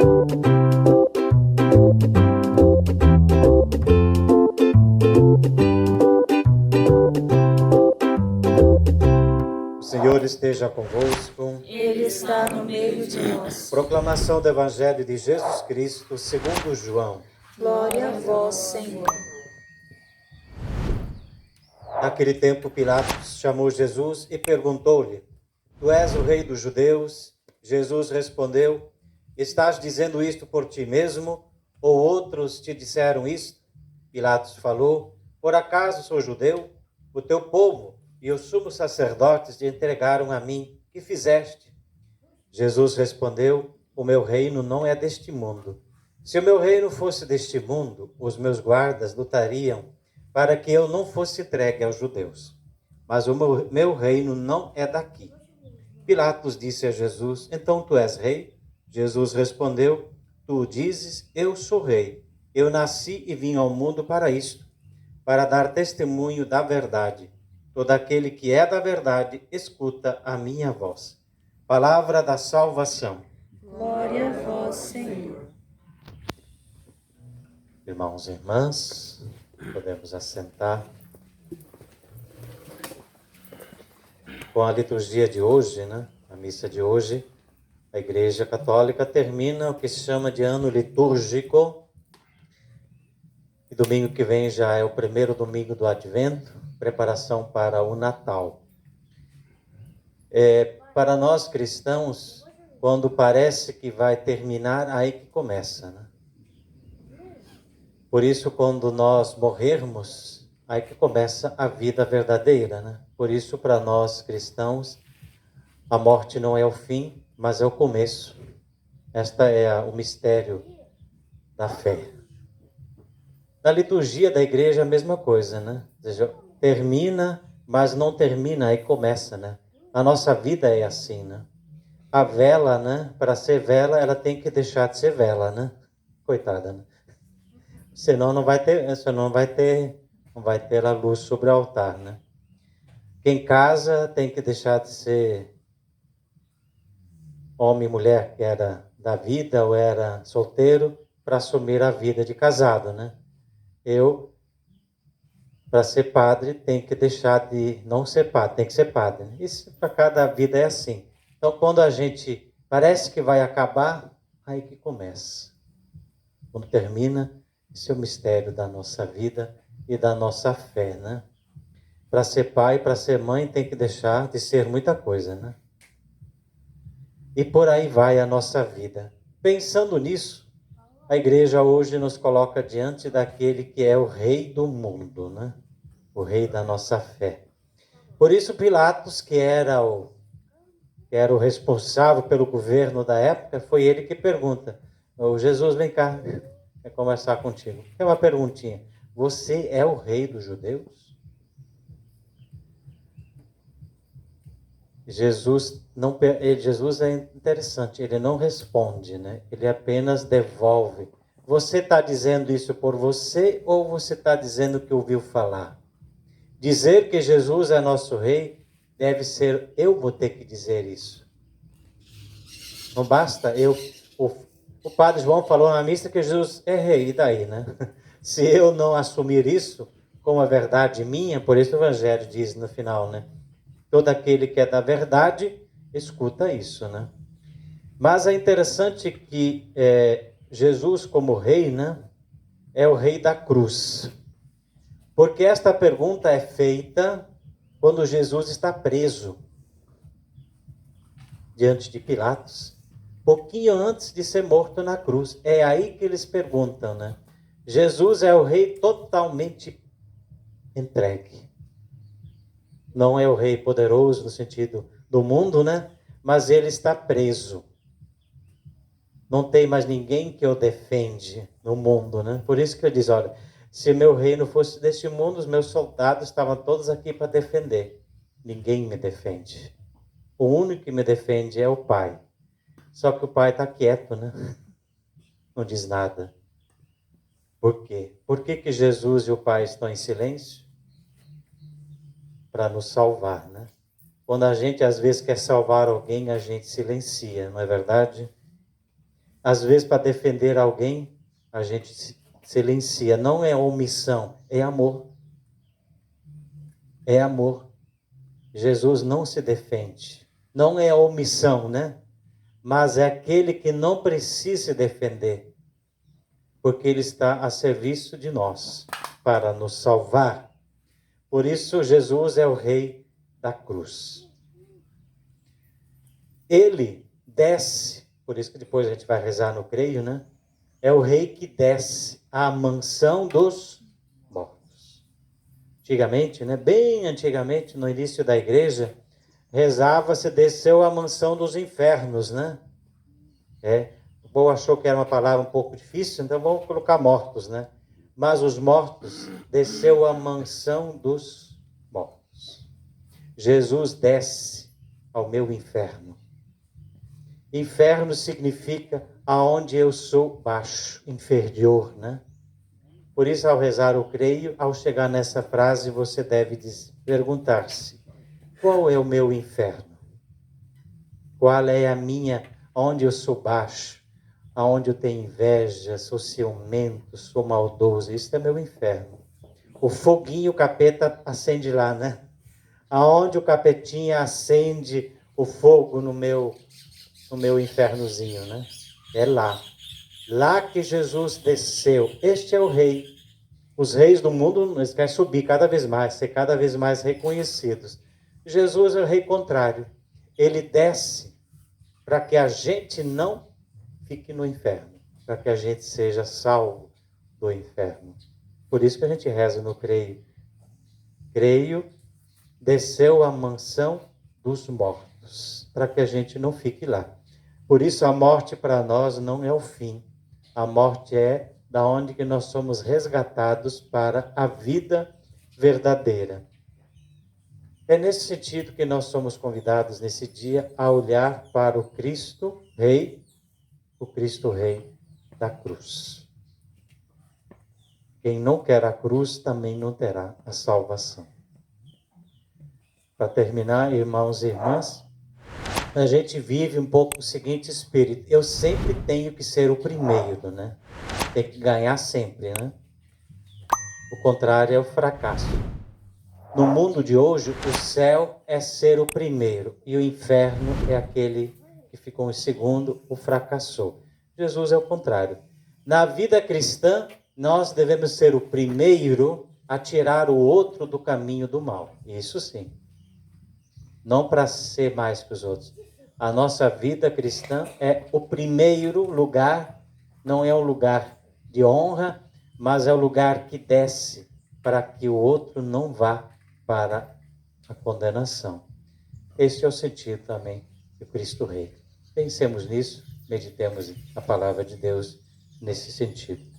O Senhor esteja convosco. Ele está no meio de nós. Proclamação do Evangelho de Jesus Cristo segundo João. Glória a vós, Senhor. Naquele tempo, Pilatos chamou Jesus e perguntou-lhe: Tu és o rei dos judeus? Jesus respondeu: Estás dizendo isto por ti mesmo, ou outros te disseram isto? Pilatos falou: Por acaso sou judeu? O teu povo e os sumos sacerdotes te entregaram a mim. Que fizeste? Jesus respondeu: O meu reino não é deste mundo. Se o meu reino fosse deste mundo, os meus guardas lutariam para que eu não fosse entregue aos judeus. Mas o meu reino não é daqui. Pilatos disse a Jesus: Então tu és rei? Jesus respondeu: Tu dizes, eu sou rei. Eu nasci e vim ao mundo para isto, para dar testemunho da verdade. Todo aquele que é da verdade, escuta a minha voz. Palavra da salvação. Glória a vós, Senhor. Irmãos e irmãs, podemos assentar. Com a liturgia de hoje, a missa de hoje, a Igreja Católica termina o que se chama de ano litúrgico. E domingo que vem já é o primeiro domingo do Advento, preparação para o Natal. Para nós cristãos, quando parece que vai terminar, aí que começa, Por isso, quando nós morrermos, aí que começa a vida verdadeira, Por isso, para nós cristãos, a morte não é o fim, mas é o começo. Esta é o mistério da fé. Na liturgia da igreja a mesma coisa, Ou seja, termina, mas não termina, aí começa, A nossa vida é assim, A vela, para ser vela, ela tem que deixar de ser vela, Coitada, Senão não vai ter a luz sobre o altar, Quem casa tem que deixar de ser homem e mulher, que era da vida ou era solteiro, para assumir a vida de casado, Eu, para ser padre, tenho que deixar de não ser padre, tem que ser padre. Isso para cada vida é assim. Então, quando a gente parece que vai acabar, aí que começa. Quando termina, esse é o mistério da nossa vida e da nossa fé, Para ser pai, para ser mãe, tem que deixar de ser muita coisa, E por aí vai a nossa vida. Pensando nisso, a igreja hoje nos coloca diante daquele que é o rei do mundo, O rei da nossa fé. Por isso Pilatos, que era o responsável pelo governo da época, foi ele que pergunta: Jesus, vem cá, quer conversar contigo. Tem uma perguntinha: você é o rei dos judeus? Jesus é interessante, ele não responde, Ele apenas devolve. Você está dizendo isso por você ou você está dizendo que ouviu falar? Dizer que Jesus é nosso rei deve ser, eu vou ter que dizer isso. Não basta o padre João falou na missa que Jesus é rei, e daí, Se eu não assumir isso como a verdade minha, por isso o Evangelho diz no final, Todo aquele que é da verdade, escuta isso, Mas é interessante que Jesus como rei, é o rei da cruz. Porque esta pergunta é feita quando Jesus está preso diante de Pilatos, pouquinho antes de ser morto na cruz. É aí que eles perguntam, Jesus é o rei totalmente entregue. Não é o rei poderoso no sentido do mundo, mas ele está preso. Não tem mais ninguém que o defende no mundo, Por isso que ele diz, olha, se meu reino fosse deste mundo, os meus soldados estavam todos aqui para defender. Ninguém me defende. O único que me defende é o Pai. Só que o Pai está quieto, Não diz nada. Por quê? Por que Jesus e o Pai estão em silêncio? Para nos salvar, Quando a gente às vezes quer salvar alguém, a gente silencia, não é verdade? Às vezes, para defender alguém, a gente silencia. Não é omissão, é amor. É amor. Jesus não se defende. Não é omissão, né? Mas é aquele que não precisa se defender, porque ele está a serviço de nós, para nos salvar. Por isso, Jesus é o Rei da cruz. Ele desce, por isso que depois a gente vai rezar no creio, né? É o Rei que desce à mansão dos mortos. Antigamente, né? Bem antigamente, no início da igreja, rezava-se, desceu à mansão dos infernos, né? O povo achou que era uma palavra um pouco difícil, então vamos colocar mortos, né? Mas os mortos, desceu à mansão dos mortos. Jesus desce ao meu inferno. Inferno significa aonde eu sou baixo, inferior, né? Por isso, ao rezar o creio, ao chegar nessa frase, você deve perguntar-se: qual é o meu inferno? Qual é a minha, onde eu sou baixo, aonde eu tenho inveja, sou ciumento, sou maldoso? Isso é meu inferno. O foguinho, o capeta acende lá, né? Aonde o capetinha acende o fogo no meu infernozinho, né? É lá. Lá que Jesus desceu. Este é o rei. Os reis do mundo eles querem subir cada vez mais, ser cada vez mais reconhecidos. Jesus é o rei contrário. Ele desce para que a gente não fique no inferno, para que a gente seja salvo do inferno. Por isso que a gente reza no creio. Creio, desceu à mansão dos mortos, para que a gente não fique lá. Por isso a morte para nós não é o fim. A morte é da onde que nós somos resgatados para a vida verdadeira. É nesse sentido que nós somos convidados nesse dia a olhar para o Cristo Rei, o Cristo Rei da cruz. Quem não quer a cruz também não terá a salvação. Para terminar, irmãos e irmãs, a gente vive um pouco o seguinte espírito: eu sempre tenho que ser o primeiro, né? Tem que ganhar sempre, né? O contrário é o fracasso. No mundo de hoje, o céu é ser o primeiro e o inferno é aquele que ficou em segundo, o fracassou. Jesus é o contrário. Na vida cristã, nós devemos ser o primeiro a tirar o outro do caminho do mal. Isso sim. Não para ser mais que os outros. A nossa vida cristã é o primeiro lugar, não é um lugar de honra, mas é o lugar que desce para que o outro não vá para a condenação. Este é o sentido também do Cristo Rei. Pensemos nisso, meditemos a palavra de Deus nesse sentido.